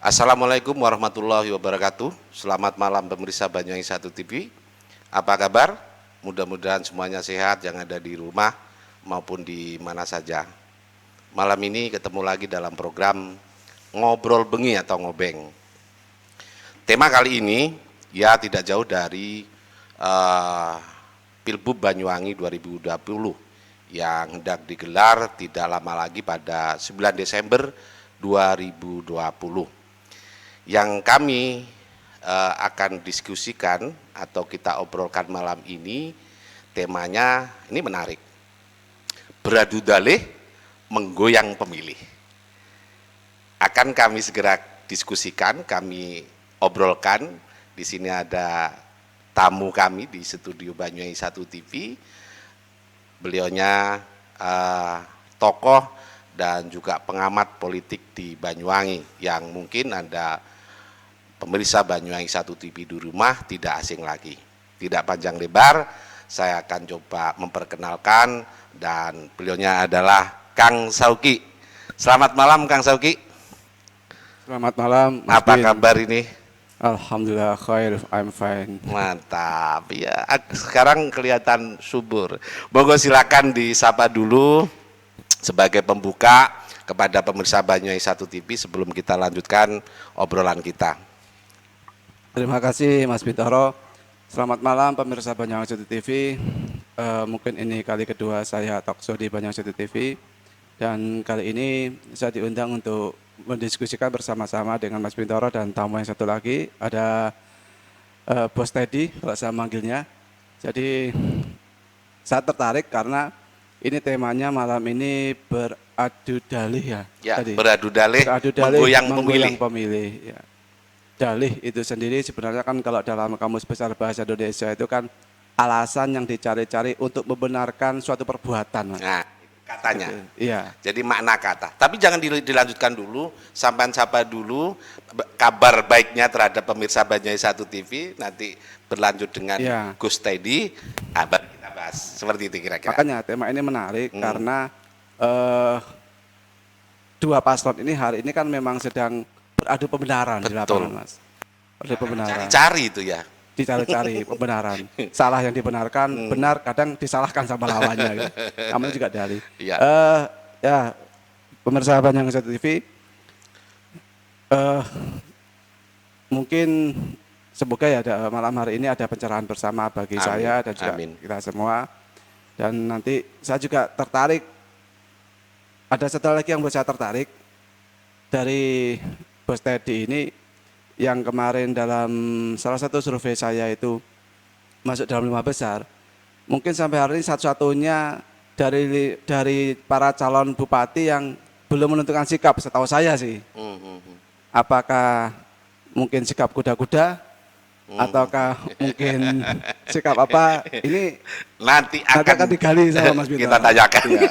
Assalamualaikum warahmatullahi wabarakatuh. Selamat malam pemirsa Banyuwangi 1 TV. Apa kabar? Mudah-mudahan semuanya sehat yang ada di rumah maupun di mana saja. Malam ini ketemu lagi dalam program Ngobrol Bengi atau Ngobeng. Tema kali ini ya tidak jauh dari Pilbub Banyuwangi 2020 yang hendak digelar tidak lama lagi pada 9 Desember 2020. Yang kami akan diskusikan atau kita obrolkan malam ini, temanya ini menarik. Beradu dalih menggoyang pemilih. Akan kami segera diskusikan, kami obrolkan. Di sini ada tamu kami di studio Banyuwangi 1 TV. Beliaunya tokoh dan juga pengamat politik di Banyuwangi yang mungkin Anda pemirsa Banyuwangi 1 TV di rumah tidak asing lagi. Tidak panjang lebar, saya akan coba memperkenalkan dan beliaunya adalah Kang Sauki. Selamat malam Kang Sauki. Selamat malam. Apa kabar ini? Alhamdulillah khair, I'm fine. Mantap ya. Sekarang kelihatan subur. Monggo silakan disapa dulu sebagai pembuka kepada pemirsa Banyuwangi 1 TV sebelum kita lanjutkan obrolan kita. Terima kasih Mas Bintoro. Selamat malam pemirsa Banyuwangi 1 TV. Mungkin ini kali kedua saya talkshow di Banyuwangi 1 TV. Dan kali ini saya diundang untuk mendiskusikan bersama-sama dengan Mas Bintoro dan tamu yang satu lagi. Ada Bos Teddy kalau saya manggilnya. Jadi saya tertarik karena ini temanya malam ini beradu dalih ya. Ya, tadi. beradu dalih menggoyang pemilih. Ya. Dalih itu sendiri sebenarnya kan kalau dalam Kamus Besar Bahasa Indonesia itu kan alasan yang dicari-cari untuk membenarkan suatu perbuatan. Nah, katanya. Iya. Jadi makna kata. Tapi jangan dilanjutkan dulu, sampai sapa dulu kabar baiknya terhadap pemirsa Banyuwangi 1 TV, nanti berlanjut dengan Gus Teddy, baru kita bahas. Seperti itu kira-kira. Makanya tema ini menarik karena dua paslon ini hari ini kan memang sedang beradu pembenaran. Betul. Di lapangan, Mas. Beradu pembenaran. Cari itu ya. Dicari-cari pembenaran. Salah yang dibenarkan, benar kadang disalahkan sama lawannya. Gitu. Namanya juga dalih. Iya. Ya, pemirsa Banyuwangi 1 TV, mungkin semoga ya malam hari ini ada pencerahan bersama bagi saya dan juga kita semua. Dan nanti saya juga tertarik, ada satu lagi yang buat saya tertarik dari Bos Teddy ini yang kemarin dalam salah satu survei saya itu masuk dalam 5 besar. Mungkin sampai hari ini satu-satunya dari para calon bupati yang belum menentukan sikap setahu saya sih. Apakah mungkin sikap kuda-kuda ataukah mungkin sikap apa? Ini nanti akan digali sama Mas Bintoro. Kita tanyakan. Ya.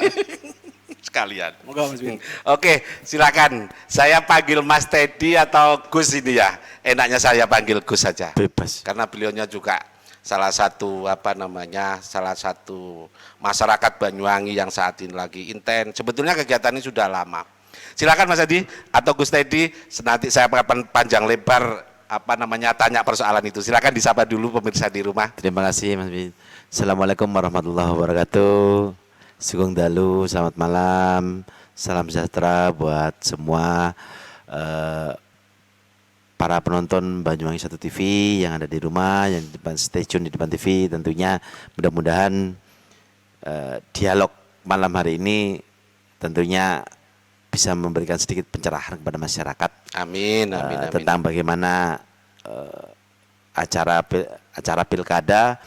Sekalian. Moga Mas Bin. Oke, silakan. Saya panggil Mas Teddy atau Gus ini ya. Enaknya saya panggil Gus saja. Bebas. Karena beliaunya juga salah satu masyarakat Banyuwangi yang saat ini lagi intens. Sebetulnya kegiatan ini sudah lama. Silakan Mas Teddy atau Gus Teddy. Nanti saya akan panjang lebar tanya persoalan itu. Silakan disapa dulu pemirsa di rumah. Terima kasih Mas Bin. Assalamualaikum warahmatullahi wabarakatuh. Sugeng Dalu, selamat malam, salam sejahtera buat semua para penonton Banyuwangi 1 TV yang ada di rumah, yang di depan stay tune di depan TV. Tentunya mudah-mudahan dialog malam hari ini tentunya bisa memberikan sedikit pencerahan kepada masyarakat. Amin. Tentang bagaimana acara pilkada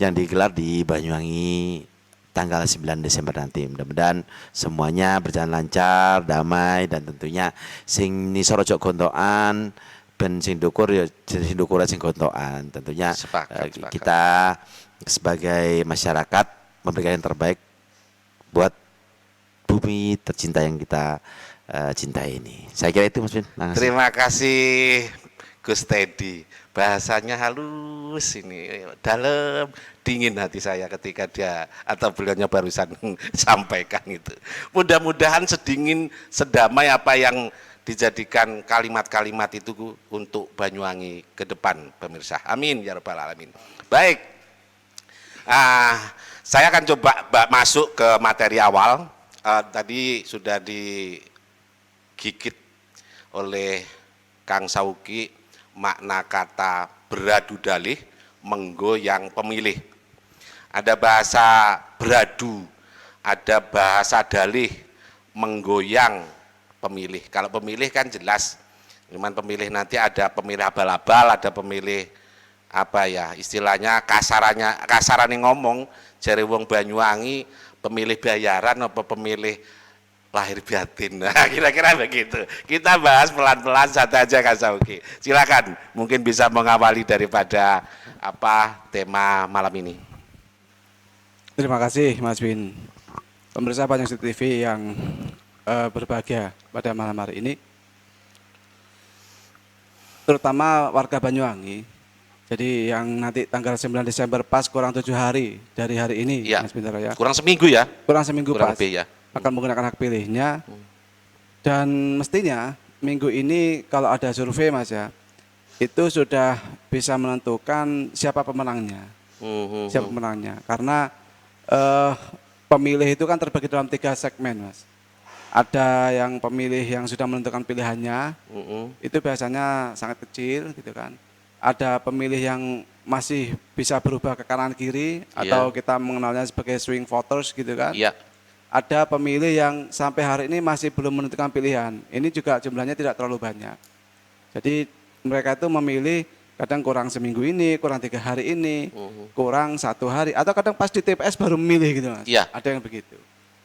yang digelar di Banyuwangi tanggal 9 Desember nanti. Mudah-mudahan semuanya berjalan lancar, damai, dan tentunya sing nisor ojo gontokan ben sing dukur ya sing dukur sing gontokan. Tentunya sepakat. Kita sebagai masyarakat memberikan yang terbaik buat bumi tercinta yang kita cintai ini. Saya kira itu Mas Bin. Terima kasih Gus Teddy. Bahasanya halus ini, dalam, dingin hati saya ketika dia atau beliaunya barusan sampaikan itu. Mudah-mudahan sedingin, sedamai apa yang dijadikan kalimat-kalimat itu untuk Banyuwangi ke depan, pemirsa. Amin ya rabbal alamin. Baik, saya akan coba masuk ke materi awal. Tadi sudah digigit oleh Kang Sauki makna kata beradu dalih, menggoyang pemilih. Ada bahasa beradu, ada bahasa dalih, menggoyang pemilih. Kalau pemilih kan jelas, cuman pemilih nanti ada pemilih abal-abal, ada pemilih apa ya istilahnya kasarannya ngomong jare wong Banyuwangi pemilih bayaran apa pemilih lahir batin. Nah, kira-kira begitu. Kita bahas pelan-pelan santai aja Kang Sauki. Silakan, mungkin bisa mengawali daripada apa tema malam ini. Terima kasih Mas Win. Pemirsa Banyak TV yang berbahagia pada malam hari ini, terutama warga Banyuwangi. Jadi yang nanti tanggal 9 Desember pas kurang 7 hari dari hari ini, ya. Mas Bintara ya. Kurang seminggu ya? Kurang seminggu kurang pas. lebih, ya. Akan menggunakan hak pilihnya. Dan mestinya minggu ini kalau ada survei Mas ya, itu sudah bisa menentukan siapa pemenangnya. Siapa pemenangnya. Karena pemilih itu kan terbagi dalam 3 segmen Mas. Ada yang pemilih yang sudah menentukan pilihannya, itu biasanya sangat kecil gitu kan. Ada pemilih yang masih bisa berubah ke kanan kiri, atau kita mengenalnya sebagai swing voters gitu kan. Ada pemilih yang sampai hari ini masih belum menentukan pilihan. Ini juga jumlahnya tidak terlalu banyak. Jadi mereka itu memilih kadang kurang seminggu ini, kurang 3 hari ini, kurang 1 hari, atau kadang pas di TPS baru memilih gitu Mas. Ada yang begitu.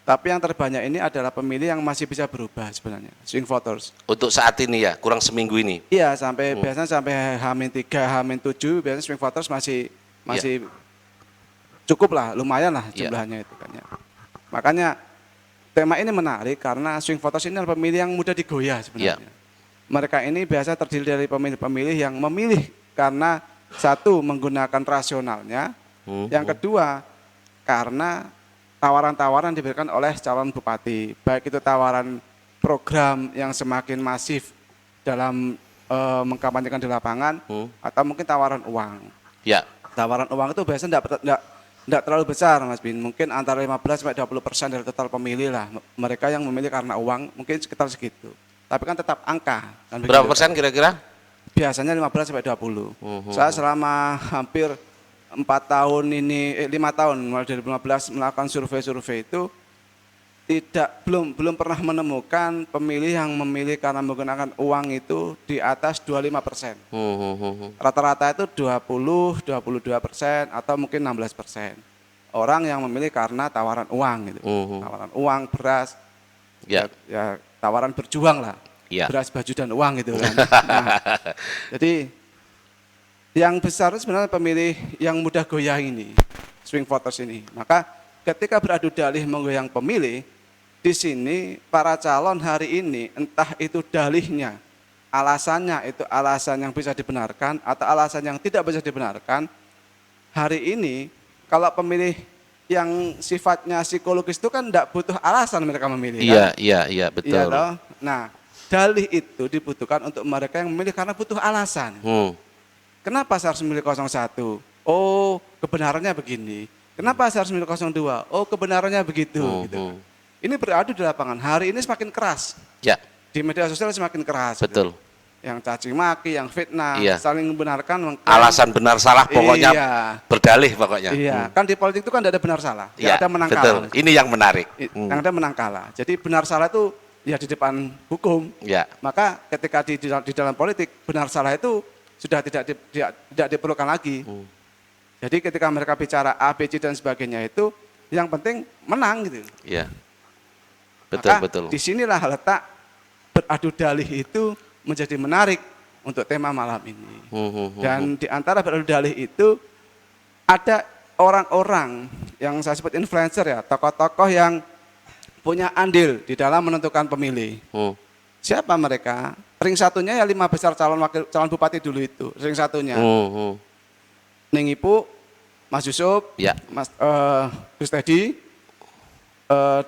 Tapi yang terbanyak ini adalah pemilih yang masih bisa berubah sebenarnya, swing voters. Untuk saat ini ya, kurang seminggu ini. Iya, biasanya sampai H-3, H-7 biasanya swing voters masih cukup lah, lumayan lah jumlahnya itu kan ya. Makanya tema ini menarik karena swing voters ini adalah pemilih yang mudah digoyah sebenarnya. Mereka ini biasa terdiri dari pemilih-pemilih yang memilih karena satu menggunakan rasionalnya, yang kedua karena tawaran-tawaran diberikan oleh calon bupati, baik itu tawaran program yang semakin masif dalam mengkampanyekan di lapangan, atau mungkin tawaran uang. Tawaran uang itu biasanya tidak terlalu besar Mas Bin, mungkin antara 15-20% dari total pemilih lah. Mereka yang memilih karena uang mungkin sekitar segitu. Tapi kan tetap angka. Kan berapa persen kira-kira? Biasanya 15-20. Saya selama hampir 4 tahun ini, 5 tahun mulai dari 2015 melakukan survei-survei itu belum pernah menemukan pemilih yang memilih karena menggunakan uang itu di atas 25%. Rata-rata itu 20-22% atau mungkin 16%. Orang yang memilih karena tawaran uang gitu. Tawaran uang, beras, ya tawaran berjuang lah. Beras, baju dan uang gitu kan. Nah, jadi yang besar sebenarnya pemilih yang mudah goyah ini, swing voters ini. Maka ketika beradu dalih menggoyang pemilih, di sini para calon hari ini entah itu dalihnya, alasannya itu alasan yang bisa dibenarkan atau alasan yang tidak bisa dibenarkan. Hari ini kalau pemilih yang sifatnya psikologis itu kan tidak butuh alasan mereka memilih. Iya, betul. Iya toh? Nah, dalih itu dibutuhkan untuk mereka yang memilih karena butuh alasan. Kenapa saya harus memilih 01? Oh, kebenarannya begini. Kenapa saya harus memilih 02? Oh, kebenarannya begitu. Gitu. Ini beradu di lapangan. Hari ini semakin keras. Di media sosial semakin keras. Betul. Gitu. Yang caci maki, yang fitnah, saling membenarkan. Alasan benar salah pokoknya berdalih pokoknya. Kan di politik itu kan tidak ada benar salah. Tidak ada menang kalah. Ini yang menarik. Yang ada menang kalah. Jadi benar salah itu ya di depan hukum. Maka ketika di dalam politik benar salah itu sudah tidak diperlukan lagi. Jadi ketika mereka bicara A, B, C dan sebagainya itu yang penting menang gitu. Betul. Disinilah letak beradu dalih itu menjadi menarik untuk tema malam ini. Dan di antara beradu dalih itu ada orang-orang yang saya sebut influencer ya, tokoh-tokoh yang punya andil di dalam menentukan pemilih. Siapa mereka? Ring satunya ya 5 besar calon bupati dulu itu. Ring satunya. Ning Ipu, Mas Yusuf, Mas Gus Tedi,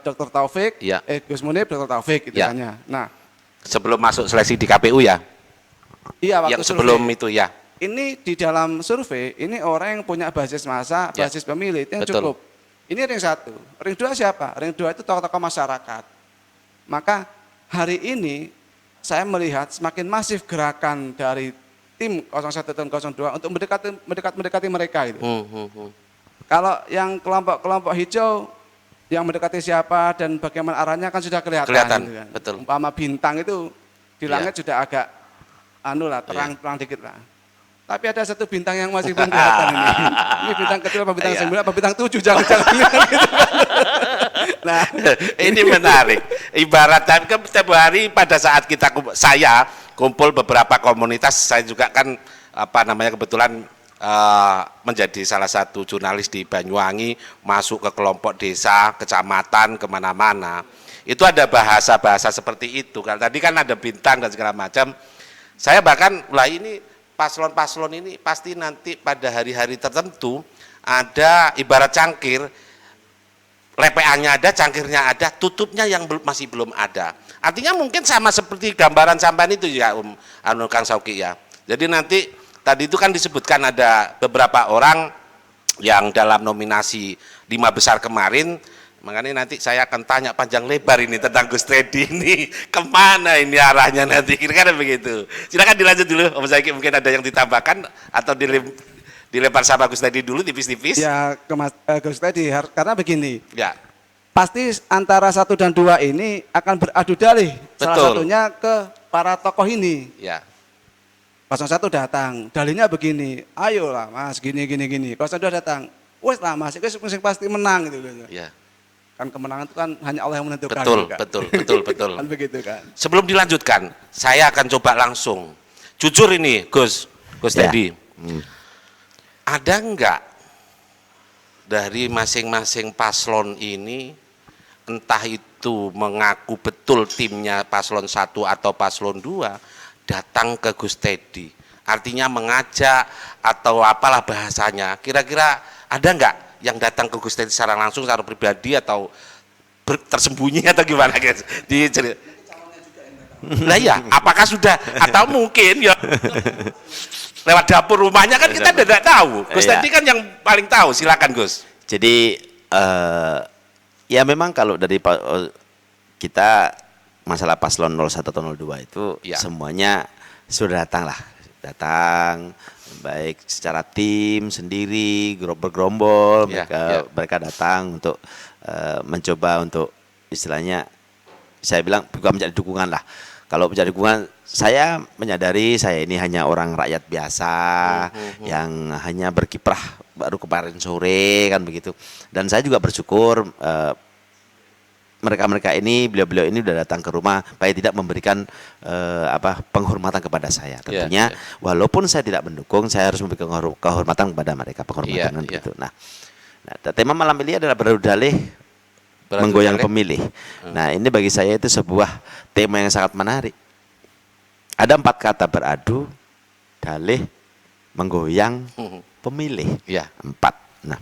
Dr. Taufik, Gus Munib, Dr. Taufik gitu kan ya. Nah, Sebelum masuk seleksi di KPU ya? Iya, waktu yang sebelum survei. itu ya? Ini di dalam survei, ini orang yang punya basis massa, Ya. basis pemilih, itu yang Betul. cukup. Ini ring 1. Ring 2 siapa? Ring 2 itu tokoh-tokoh masyarakat. Maka hari ini saya melihat semakin masif gerakan dari tim 01 dan 02 untuk mendekati mereka itu. Kalau yang kelompok-kelompok hijau yang mendekati siapa dan bagaimana arahnya kan sudah kelihatan. Gitu kan. Betul. Umpama bintang itu di langit Iya. sudah agak terang dikit lah. Tapi ada satu bintang yang masih belum kelihatan ini. Ini bintang kecil apa bintang Iya. 9 apa bintang 7 jangan-jangan. Nah, Ini menarik. Ibaratkan ke setiap hari pada saat saya kumpul beberapa komunitas, saya juga kan kebetulan menjadi salah satu jurnalis di Banyuwangi, masuk ke kelompok desa, kecamatan, kemana-mana. Itu ada bahasa-bahasa seperti itu. Kan tadi kan ada bintang dan segala macam. Saya bahkan ini paslon-paslon ini pasti nanti pada hari-hari tertentu ada ibarat cangkir, lepeannya ada, cangkirnya ada, tutupnya yang masih belum ada. Artinya mungkin sama seperti gambaran sampean itu ya Kang Sauki ya. Jadi nanti tadi itu kan disebutkan ada beberapa orang yang dalam nominasi 5 besar kemarin. Makanya nanti saya akan tanya panjang lebar ini tentang Gus Teddy ini, kemana ini arahnya nanti, kira-kira begitu. Silakan dilanjut dulu, Om Zaiki, mungkin ada yang ditambahkan atau dilempar sama Gus Teddy dulu tipis-tipis. ya ke Gus Teddy, karena begini, Ya, pasti antara 1 dan 2 ini akan beradu dalih. Salah Betul. satunya ke para tokoh ini. ya, 01 datang, dalihnya begini, ayolah mas, gini. 02 datang, wes lah mas, itu pasti menang gitu. ya. Kan kemenangan itu kan hanya Allah yang menentukan. Betul, kan? betul. Kan begitu kan. Sebelum dilanjutkan, saya akan coba langsung. Jujur ini, Gus Ya. Teddy, ada enggak dari masing-masing paslon ini, entah itu mengaku betul timnya paslon 1 atau paslon 2, datang ke Gus Teddy? Artinya mengajak atau apalah bahasanya. Kira-kira ada enggak yang datang ke Gus Teddy secara langsung, secara pribadi atau tersembunyi atau gimana guys? Nah ya, apakah sudah atau mungkin ya lewat dapur rumahnya kan kita tidak tahu. Gus Iya. Teddy kan yang paling tahu. Silakan Gus. Jadi ya memang kalau dari kita masalah paslon 01 atau 02 itu Ya. semuanya sudah datang baik secara tim sendiri bergerombol, Ya, mereka datang untuk mencoba untuk istilahnya saya bilang bukan menjadi dukungan lah. Kalau menjadi dukungan, saya menyadari saya ini hanya orang rakyat biasa yang hanya berkiprah baru kemarin sore kan begitu. Dan saya juga bersyukur mereka ini beliau-beliau ini sudah datang ke rumah supaya tidak memberikan penghormatan kepada saya. Tentunya walaupun saya tidak mendukung, saya harus memberikan kehormatan kepada mereka, penghormatan gitu. Nah, tema malam ini adalah beradu dalih menggoyang pemilih. Nah, ini bagi saya itu sebuah tema yang sangat menarik. Ada 4 kata: beradu, dalih, menggoyang, pemilih. Ya. 4. Nah,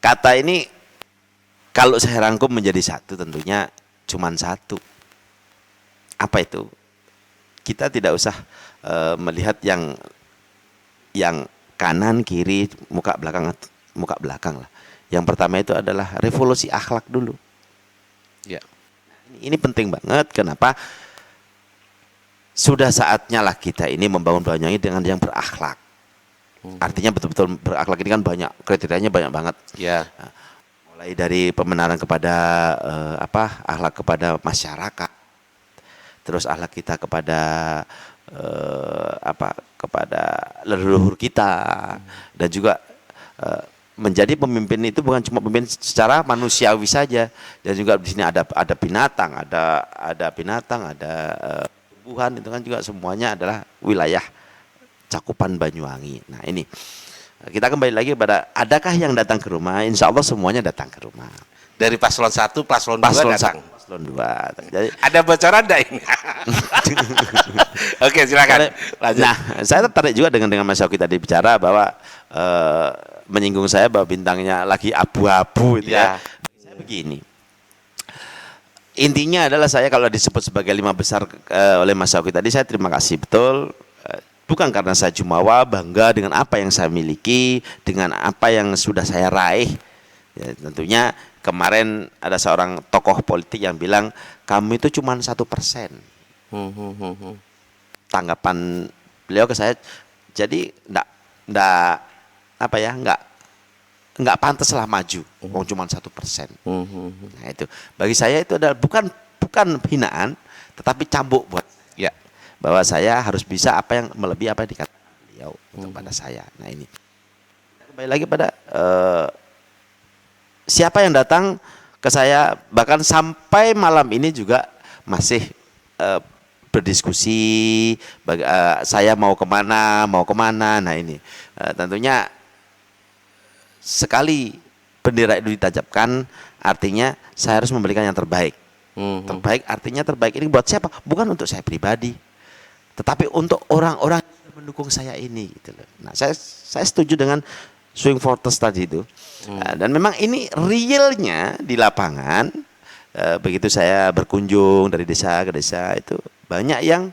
kata ini kalau saya rangkum menjadi satu, tentunya cuman satu. Apa itu? Kita tidak usah melihat yang kanan, kiri, muka belakang lah. Yang pertama itu adalah revolusi akhlak dulu. Ya. Ini penting banget. Kenapa? Sudah saatnya lah kita ini membangun Banyuwangi dengan yang berakhlak. Artinya betul-betul berakhlak ini kan banyak, kriterianya banyak banget. Ya. Mulai dari pembenaran kepada akhlak kepada masyarakat, terus akhlak kita kepada kepada leluhur kita, dan juga menjadi pemimpin itu bukan cuma pemimpin secara manusiawi saja, dan juga di sini ada binatang, ada tumbuhan, itu kan juga semuanya adalah wilayah cakupan Banyuwangi. Nah ini kita kembali lagi kepada adakah yang datang ke rumah? Insya Allah semuanya datang ke rumah. Dari paslon 1, paslon 2 datang. Paslon 2. Jadi, Ada bocoran enggak ini? Oke, silakan. Lanjut. nah, saya tertarik juga dengan Mas Yogi tadi bicara bahwa menyinggung saya bahwa bintangnya lagi abu-abu itu ya. Ya. Saya begini. intinya adalah saya kalau disebut sebagai 5 besar oleh Mas Sauki tadi, saya terima kasih betul. Bukan karena saya jumawa, bangga dengan apa yang saya miliki, dengan apa yang sudah saya raih. Ya, tentunya kemarin ada seorang tokoh politik yang bilang kamu itu cuma 1%. Tanggapan beliau ke saya, jadi enggak apa ya, enggak pantas lah maju, cuma 1%. Nah itu bagi saya itu adalah bukan hinaan, tetapi cambuk buat ya, bahwa saya harus bisa apa yang melebihi apa yang dikatakan beliau kepada saya. Nah ini kembali lagi pada siapa yang datang ke saya, bahkan sampai malam ini juga masih berdiskusi saya mau kemana. Nah ini tentunya sekali bendera itu ditajamkan, artinya saya harus memberikan yang terbaik. Terbaik artinya terbaik ini buat siapa? Bukan untuk saya pribadi, tetapi untuk orang-orang yang mendukung saya ini gitu loh. Nah, saya setuju dengan swing voters tadi itu. Dan memang ini realnya di lapangan, begitu saya berkunjung dari desa ke desa itu banyak yang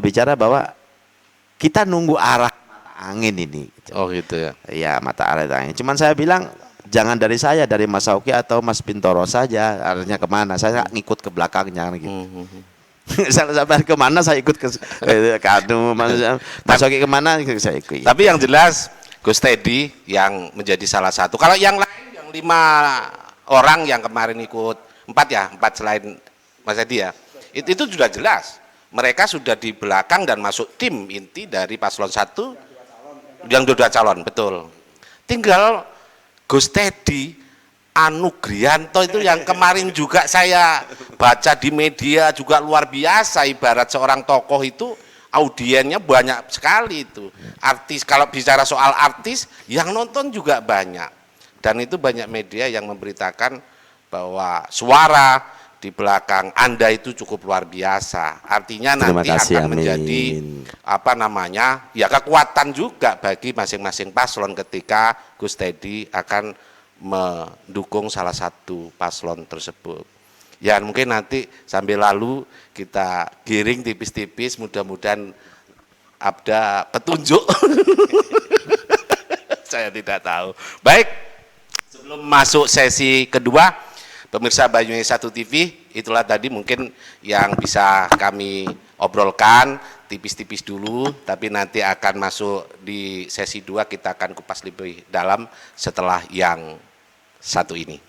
bicara bahwa kita nunggu arah mata angin ini gitu. Oh gitu ya. Iya, mata arah angin. Cuman saya bilang jangan dari saya, dari Mas Sauki atau Mas Bintoro saja, arahnya kemana, saya ngikut ke belakangnya gitu. Sampai kemana saya ikut ke Mas Sauki kemana saya ikut. Tapi yang jelas Gus Teddy yang menjadi salah satu. Kalau yang lain yang 5 orang yang kemarin ikut, 4 selain Mas Teddy ya, itu sudah jelas. Mereka sudah di belakang dan masuk tim inti dari paslon 1 yang 2 calon, betul. Tinggal Gus Teddy, Anu Grianto itu yang kemarin juga saya baca di media juga luar biasa, ibarat seorang tokoh itu audiennya banyak sekali itu. Artis, kalau bicara soal artis yang nonton juga banyak. Dan itu banyak media yang memberitakan bahwa suara di belakang Anda itu cukup luar biasa. Artinya nanti akan menjadi ya kekuatan juga bagi masing-masing paslon ketika Gus Teddy akan mendukung salah satu paslon tersebut. Ya mungkin nanti sambil lalu kita giring tipis-tipis, mudah-mudahan ada petunjuk. Saya tidak tahu. Baik, sebelum masuk sesi kedua, pemirsa Banyuwangi 1 TV, itulah tadi mungkin yang bisa kami obrolkan tipis-tipis dulu, tapi nanti akan masuk di sesi 2, kita akan kupas lebih dalam setelah yang satu ini.